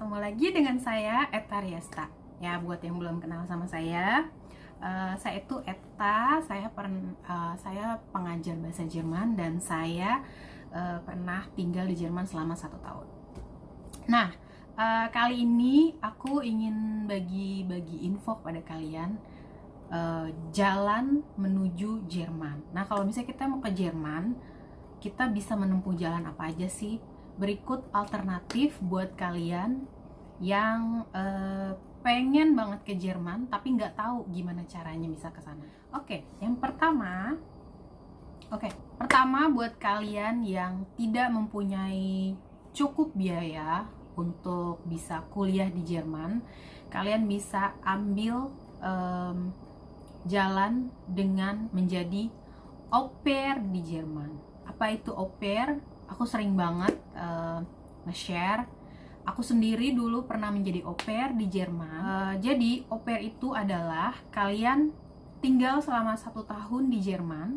ketemu lagi dengan saya Etta Riesta. Ya, buat yang belum kenal sama saya itu Etta. Saya pengajar bahasa Jerman dan saya pernah tinggal di Jerman selama 1 tahun. Nah, kali ini aku ingin bagi info pada kalian jalan menuju Jerman. Nah, kalau misalnya kita mau ke Jerman, kita bisa menempuh jalan apa aja sih? Berikut alternatif buat kalian yang pengen banget ke Jerman tapi nggak tahu gimana caranya bisa ke sana. Yang pertama buat kalian yang tidak mempunyai cukup biaya untuk bisa kuliah di Jerman, kalian bisa ambil jalan dengan menjadi au pair di Jerman. Apa itu au pair? Aku sering banget nge-share. Aku sendiri dulu pernah menjadi au pair di Jerman. Jadi au pair itu adalah kalian tinggal selama 1 tahun di Jerman,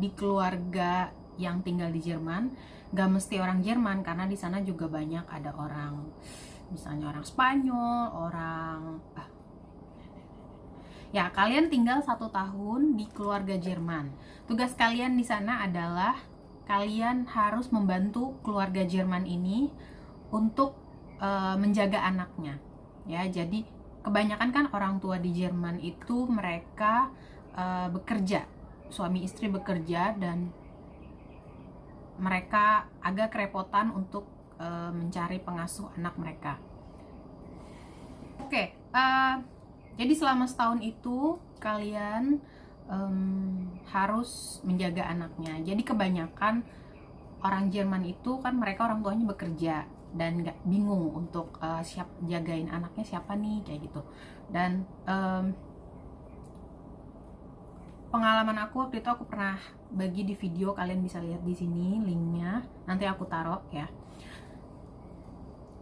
di keluarga yang tinggal di Jerman. Gak mesti orang Jerman, karena di sana juga banyak ada orang, misalnya orang Spanyol, kalian tinggal 1 tahun di keluarga Jerman. Tugas kalian di sana adalah kalian harus membantu keluarga Jerman ini untuk menjaga anaknya. Ya, jadi kebanyakan kan orang tua di Jerman itu mereka bekerja, suami istri bekerja, dan mereka agak kerepotan untuk mencari pengasuh anak mereka. Jadi selama setahun itu kalian harus menjaga anaknya. Jadi kebanyakan orang Jerman itu kan mereka orang tuanya bekerja dan nggak bingung untuk jagain anaknya siapa nih, kayak gitu. Dan pengalaman aku waktu itu, aku pernah bagi di video, kalian bisa lihat di sini linknya, nanti aku taruh ya.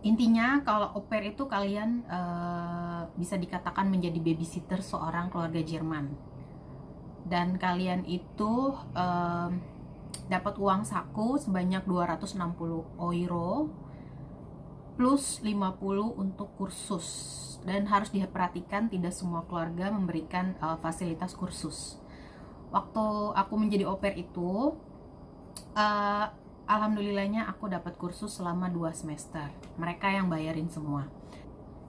Intinya kalau au pair itu kalian bisa dikatakan menjadi babysitter seorang keluarga Jerman. Dan kalian itu dapat uang saku sebanyak 260 euro plus 50 untuk kursus. Dan harus diperhatikan tidak semua keluarga memberikan fasilitas kursus. Waktu aku menjadi au pair itu alhamdulillahnya aku dapat kursus selama 2 semester. Mereka yang bayarin semua.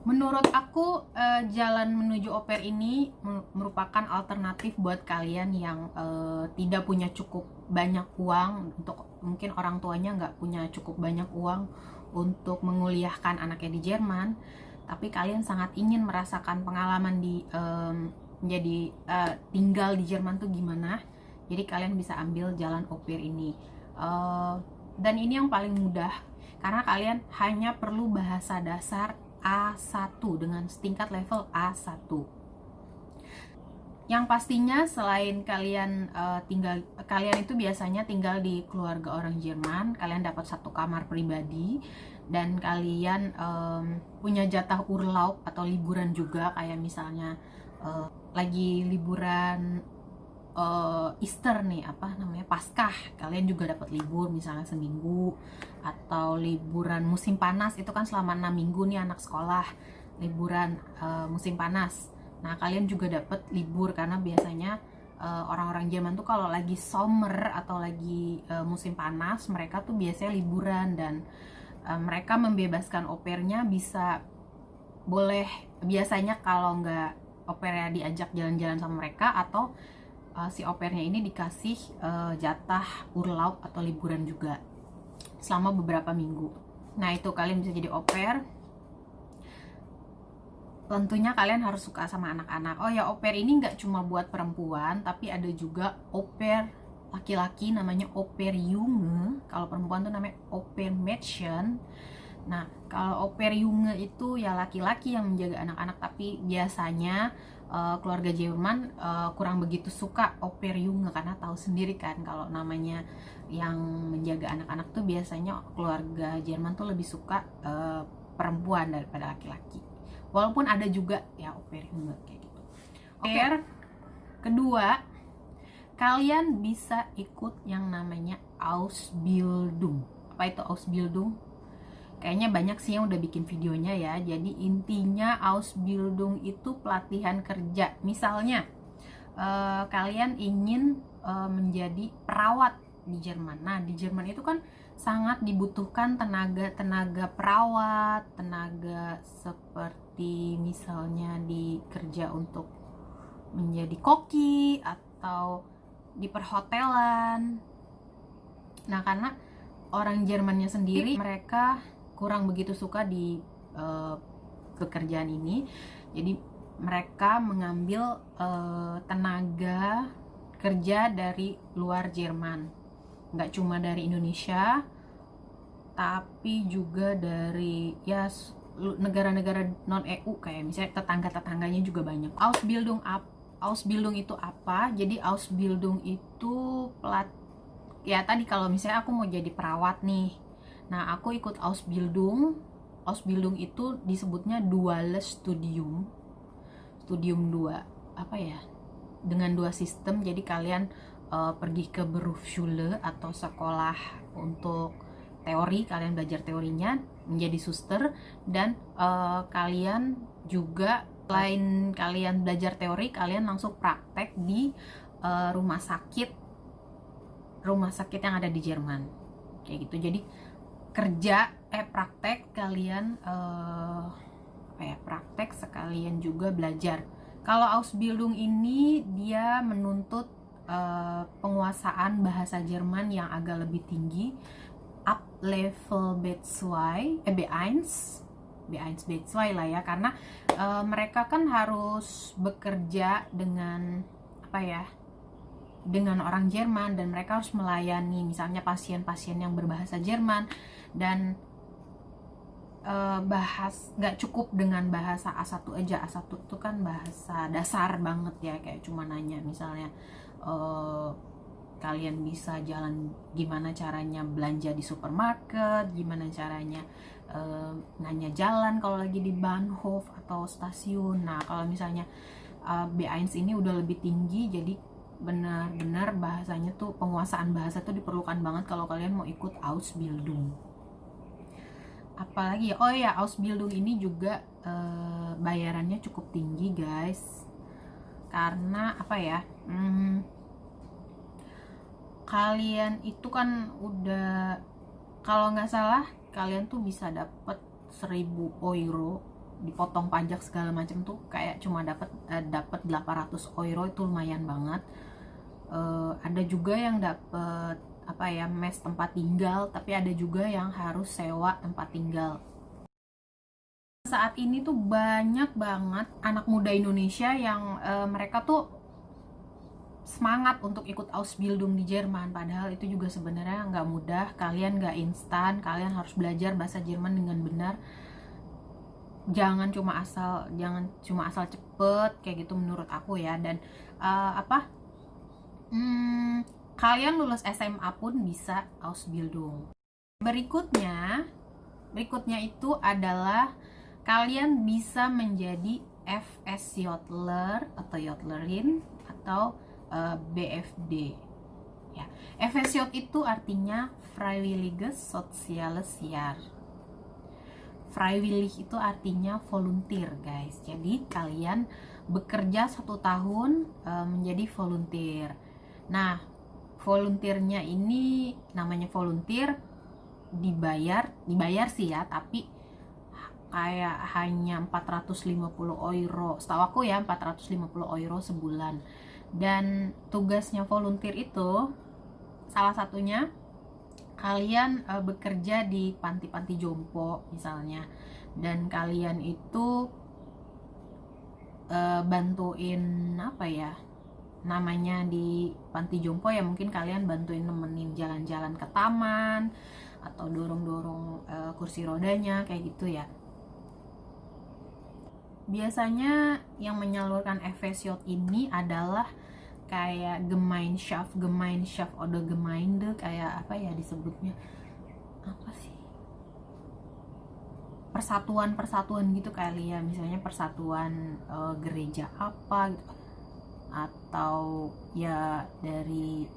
Menurut aku jalan menuju au pair ini merupakan alternatif buat kalian yang tidak punya cukup banyak uang, untuk mungkin orang tuanya nggak punya cukup banyak uang untuk menguliahkan anaknya di Jerman, tapi kalian sangat ingin merasakan pengalaman di menjadi tinggal di Jerman tuh gimana. Jadi kalian bisa ambil jalan au pair ini. Dan ini yang paling mudah, karena kalian hanya perlu bahasa dasar A1 dengan tingkat level A1. Yang pastinya selain kalian kalian itu biasanya tinggal di keluarga orang Jerman, kalian dapat 1 kamar pribadi, dan kalian punya jatah urlaub atau liburan juga, kayak misalnya lagi liburan Easter nih, Paskah, kalian juga dapat libur misalnya seminggu. Atau liburan musim panas, itu kan selama 6 minggu nih anak sekolah liburan musim panas. Nah, kalian juga dapat libur, karena biasanya orang-orang Jerman tuh kalau lagi summer atau lagi musim panas, mereka tuh biasanya liburan, dan mereka membebaskan au pairnya biasanya kalau nggak au pairnya diajak jalan-jalan sama mereka, atau si au pairnya ini dikasih jatah urlaub atau liburan juga selama beberapa minggu. Nah, itu kalian bisa jadi au pair. Tentunya kalian harus suka sama anak-anak. Oh ya, au pair ini nggak cuma buat perempuan, tapi ada juga au pair laki-laki, namanya au pair Junge. Kalau perempuan tuh namanya au pair Mädchen. Nah, kalau au pair Junge itu ya laki-laki yang menjaga anak-anak, tapi biasanya keluarga Jerman kurang begitu suka au pair Junge, karena tahu sendiri kan kalau namanya yang menjaga anak-anak tuh biasanya keluarga Jerman tuh lebih suka perempuan daripada laki-laki. Walaupun ada juga ya au pair Junge kayak gitu. Au pair kedua, kalian bisa ikut yang namanya Ausbildung. Apa itu Ausbildung? Kayaknya banyak sih yang udah bikin videonya ya. Jadi intinya Ausbildung itu pelatihan kerja. Misalnya kalian ingin menjadi perawat di Jerman. Nah, di Jerman itu kan sangat dibutuhkan tenaga perawat, tenaga seperti misalnya di kerja untuk menjadi koki atau di perhotelan. Nah, karena orang Jermannya sendiri mereka kurang begitu suka di pekerjaan ini, jadi mereka mengambil tenaga kerja dari luar Jerman, nggak cuma dari Indonesia tapi juga dari ya negara-negara non EU, kayak misalnya tetangga-tetangganya juga banyak. Ausbildung itu apa? Jadi Ausbildung itu ya tadi kalau misalnya aku mau jadi perawat nih, nah aku ikut Ausbildung. Ausbildung itu disebutnya duales studium 2, apa ya, dengan 2 sistem. Jadi kalian pergi ke Berufsschule atau sekolah untuk teori, kalian belajar teorinya menjadi suster, dan kalian juga selain kalian belajar teori, kalian langsung praktek di rumah sakit yang ada di Jerman kayak gitu. Jadi praktek kalian praktek sekalian juga belajar. Kalau Ausbildung ini dia menuntut penguasaan bahasa Jerman yang agak lebih tinggi, up level B1 B1 lah ya, karena mereka kan harus bekerja dengan dengan orang Jerman, dan mereka harus melayani misalnya pasien-pasien yang berbahasa Jerman, dan nggak cukup dengan bahasa A1 aja. A1 itu kan bahasa dasar banget ya, kayak cuma nanya misalnya kalian bisa jalan, gimana caranya belanja di supermarket, gimana caranya nanya jalan kalau lagi di Bahnhof atau stasiun. Nah, kalau misalnya B1 ini udah lebih tinggi, jadi benar-benar bahasanya tuh, penguasaan bahasa tuh diperlukan banget kalau kalian mau ikut Ausbildung. Apalagi ya, oh ya, Ausbildung ini juga bayarannya cukup tinggi guys, karena kalian itu kan udah, kalau nggak salah kalian tuh bisa dapat 1.000 euro, dipotong pajak segala macam tuh kayak cuma dapat 800 euro, itu lumayan banget. Ada juga yang dapat mes tempat tinggal, tapi ada juga yang harus sewa tempat tinggal. Saat ini tuh banyak banget anak muda Indonesia yang mereka tuh semangat untuk ikut Ausbildung di Jerman, padahal itu juga sebenarnya nggak mudah. Kalian nggak instan, kalian harus belajar bahasa Jerman dengan benar. Jangan cuma asal cepet kayak gitu menurut aku ya. Dan kalian lulus SMA pun bisa Ausbildung. Berikutnya itu adalah kalian bisa menjadi FSJler atau Jodlerin atau BFD ya. FSJ itu artinya Freiwilliges Soziales Jahr. Freiwillig itu artinya volunteer guys. Jadi kalian bekerja 1 tahun menjadi volunteer. Nah, volunteernya ini namanya volunteer, dibayar sih ya, tapi kayak hanya 450 euro, setahu aku ya, 450 euro sebulan. Dan tugasnya volunteer itu salah satunya kalian bekerja di panti-panti jompo misalnya, dan kalian itu bantuin namanya di panti jompo ya, mungkin kalian bantuin nemenin jalan-jalan ke taman atau dorong-dorong kursi rodanya kayak gitu ya. Biasanya yang menyalurkan FSJ ini adalah kayak Gemeinschaft oder Gemeinde, kayak disebutnya persatuan gitu kali ya, misalnya persatuan gereja apa gitu, atau ya dari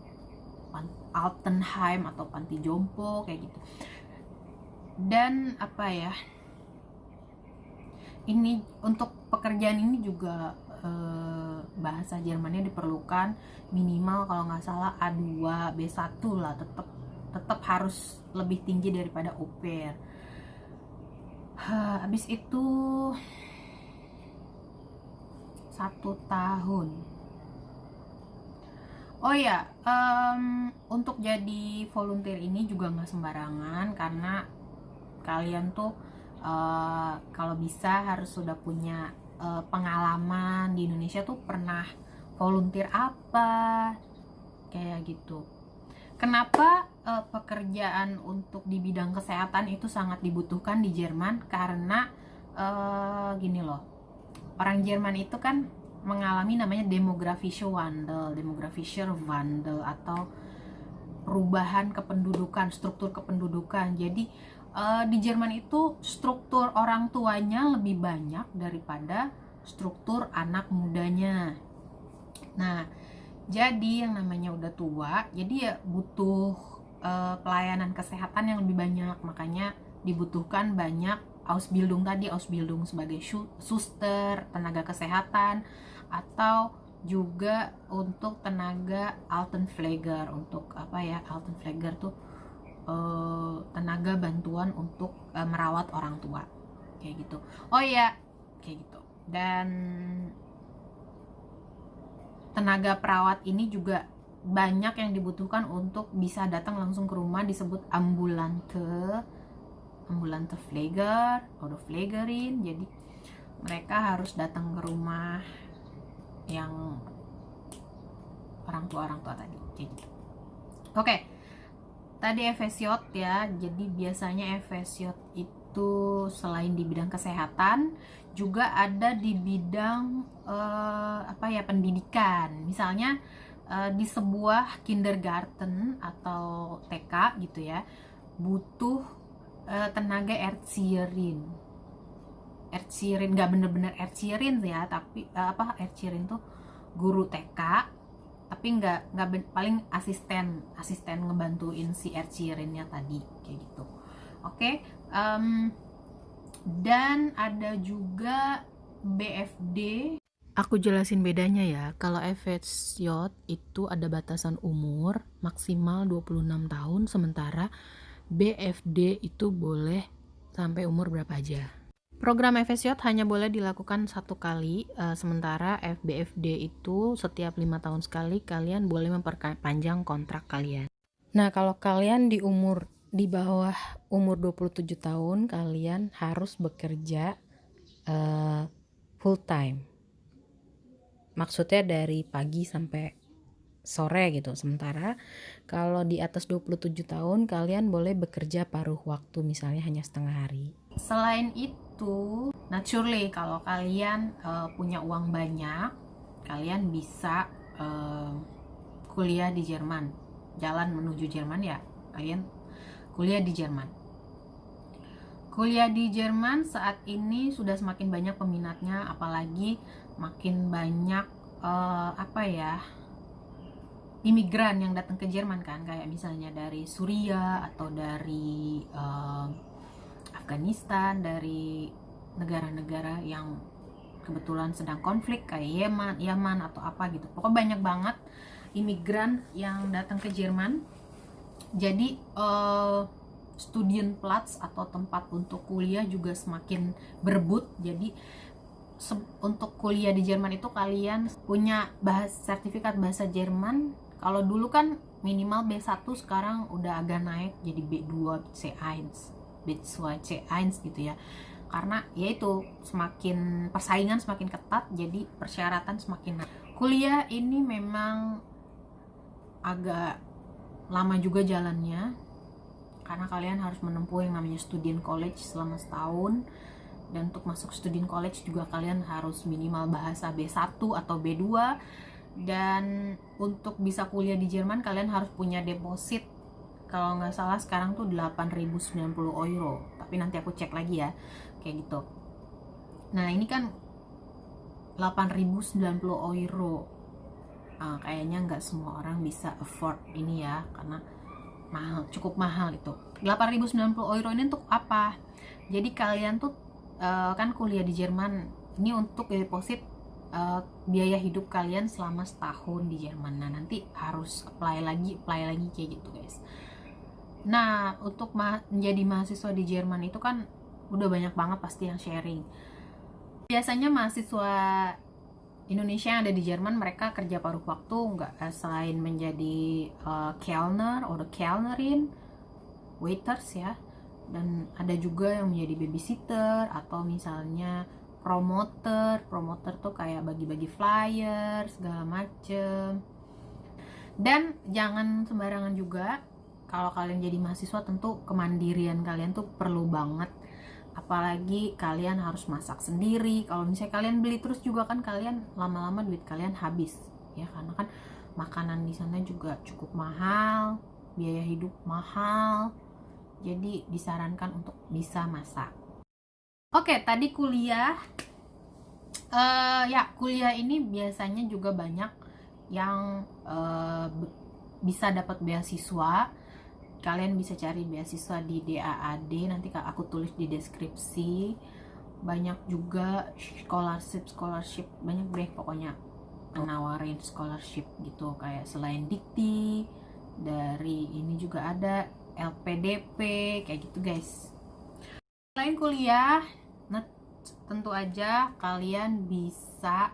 Altenheim atau panti jompo kayak gitu. Dan apa ya, ini untuk pekerjaan ini juga bahasa Jermannya diperlukan minimal kalau nggak salah A2 B1 lah, tetap harus lebih tinggi daripada au pair. Habis itu 1 tahun. Oh ya, untuk jadi volunteer ini juga nggak sembarangan, karena kalian tuh kalau bisa harus sudah punya pengalaman di Indonesia tuh pernah volunteer apa kayak gitu. Kenapa pekerjaan untuk di bidang kesehatan itu sangat dibutuhkan di Jerman? Karena gini loh, orang Jerman itu kan mengalami namanya demografische Wandel atau perubahan kependudukan, struktur kependudukan. Jadi di Jerman itu struktur orang tuanya lebih banyak daripada struktur anak mudanya. Nah, jadi yang namanya udah tua, jadi ya butuh pelayanan kesehatan yang lebih banyak. Makanya dibutuhkan banyak Ausbildung sebagai suster, tenaga kesehatan, atau juga untuk tenaga Altenpfleger. Untuk apa ya, Altenpfleger tuh tenaga bantuan untuk merawat orang tua kayak gitu. Oh ya, kayak gitu. Dan tenaga perawat ini juga banyak yang dibutuhkan untuk bisa datang langsung ke rumah, disebut ambulante Pfleger atau Pflegerin. Jadi mereka harus datang ke rumah yang orang tua tadi kayak gitu. Oke. Tadi efesiot ya. Jadi biasanya efesiot itu selain di bidang kesehatan juga ada di bidang pendidikan. Misalnya di sebuah kindergarten atau TK gitu ya, butuh tenaga Erzieherin, nggak bener-bener Erzieherin ya, tapi Erzieherin tuh guru TK, tapi nggak paling asisten ngebantuin si Erzieherin-nya tadi kayak gitu. Oke. Dan ada juga BFD. Aku jelasin bedanya ya. Kalau efesiot itu ada batasan umur maksimal 26 tahun, sementara BFD itu boleh sampai umur berapa aja. Program efesiot hanya boleh dilakukan 1 kali, sementara BFD itu setiap 5 tahun sekali kalian boleh memperpanjang kontrak kalian. Nah, kalau kalian di bawah umur 27 tahun, kalian harus bekerja full time. Maksudnya dari pagi sampai sore gitu. Sementara kalau di atas 27 tahun kalian boleh bekerja paruh waktu, misalnya hanya setengah hari. Selain itu, naturally kalau kalian punya uang banyak, kalian bisa kuliah di Jerman. Jalan menuju Jerman ya, kalian kuliah di Jerman. Kuliah di Jerman saat ini sudah semakin banyak peminatnya, apalagi makin banyak imigran yang datang ke Jerman kan, kayak misalnya dari Suriah atau dari Afghanistan, dari negara-negara yang kebetulan sedang konflik kayak Yaman atau apa gitu. Pokoknya banyak banget imigran yang datang ke Jerman. Jadi Studienplatz atau tempat untuk kuliah juga semakin berebut. Jadi untuk kuliah di Jerman itu kalian punya sertifikat bahasa Jerman. Kalau dulu kan minimal B1, sekarang udah agak naik jadi B2, C1, C1 gitu ya. Karena yaitu semakin persaingan semakin ketat, jadi persyaratan semakin naik. Kuliah ini memang agak lama juga jalannya, karena kalian harus menempuh yang namanya student college selama setahun. Dan untuk masuk student college juga kalian harus minimal bahasa B1 atau B2. Dan untuk bisa kuliah di Jerman kalian harus punya deposit, kalau nggak salah sekarang tuh 8.090 euro, tapi nanti aku cek lagi ya kayak gitu. Nah ini kan 8.090 euro, kayaknya nggak semua orang bisa afford ini ya, karena mahal, cukup mahal itu. 8.090 euro ini untuk apa? Jadi kalian tuh kan kuliah di Jerman, ini untuk deposit biaya hidup kalian selama setahun di Jerman. Nah, nanti harus apply lagi kayak gitu, guys. Nah, untuk menjadi mahasiswa di Jerman itu kan udah banyak banget pasti yang sharing. Biasanya mahasiswa Indonesia yang ada di Jerman, mereka kerja paruh waktu, nggak selain menjadi Kellner atau Kellnerin, waiters ya, dan ada juga yang menjadi babysitter atau misalnya promoter tuh kayak bagi-bagi flyer segala macem. Dan jangan sembarangan juga, kalau kalian jadi mahasiswa tentu kemandirian kalian tuh perlu banget, apalagi kalian harus masak sendiri. Kalau misalnya kalian beli terus juga kan kalian lama-lama duit kalian habis ya, karena kan makanan di sana juga cukup mahal, biaya hidup mahal, jadi disarankan untuk bisa masak. Oke, tadi kuliah. Ya, kuliah ini biasanya juga banyak yang bisa dapat beasiswa. Kalian bisa cari beasiswa di DAAD, nanti aku tulis di deskripsi. Banyak juga scholarship, banyak deh pokoknya nawarin scholarship gitu, kayak selain Dikti, dari ini juga ada LPDP kayak gitu, guys. Selain kuliah, nah tentu aja kalian bisa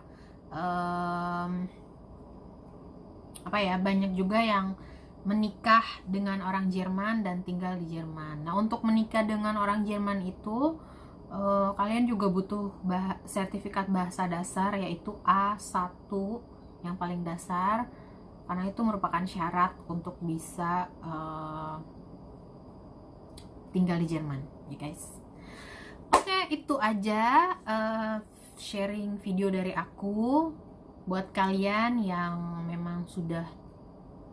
banyak juga yang menikah dengan orang Jerman dan tinggal di Jerman. Nah, untuk menikah dengan orang Jerman itu kalian juga butuh sertifikat bahasa dasar, yaitu A1 yang paling dasar, karena itu merupakan syarat untuk bisa tinggal di Jerman ya, guys. Oke, itu aja sharing video dari aku buat kalian yang memang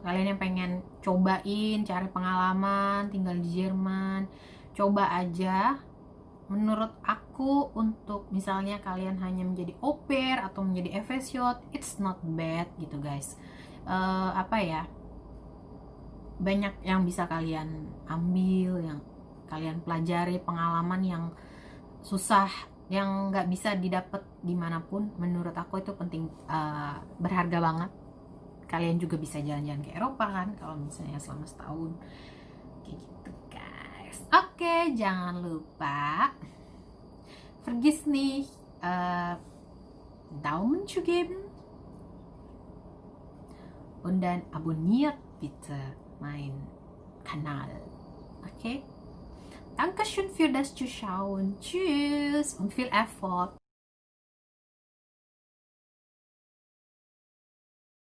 kalian yang pengen cobain cari pengalaman tinggal di Jerman. Coba aja. Menurut aku, untuk misalnya kalian hanya menjadi au pair atau menjadi efesiot, it's not bad gitu, guys. Banyak yang bisa kalian ambil, yang kalian pelajari, pengalaman yang susah, yang nggak bisa didapat dimanapun. Menurut aku itu penting, berharga banget. Kalian juga bisa jalan-jalan ke Eropa kan, kalau misalnya selama setahun kayak gitu, guys. Oke, jangan lupa vergiss nicht Daumen zu geben und dann abonniert bitte mein Kanal. Okay? Dankeschön für das Zuschauen. Tschüss und viel Erfolg.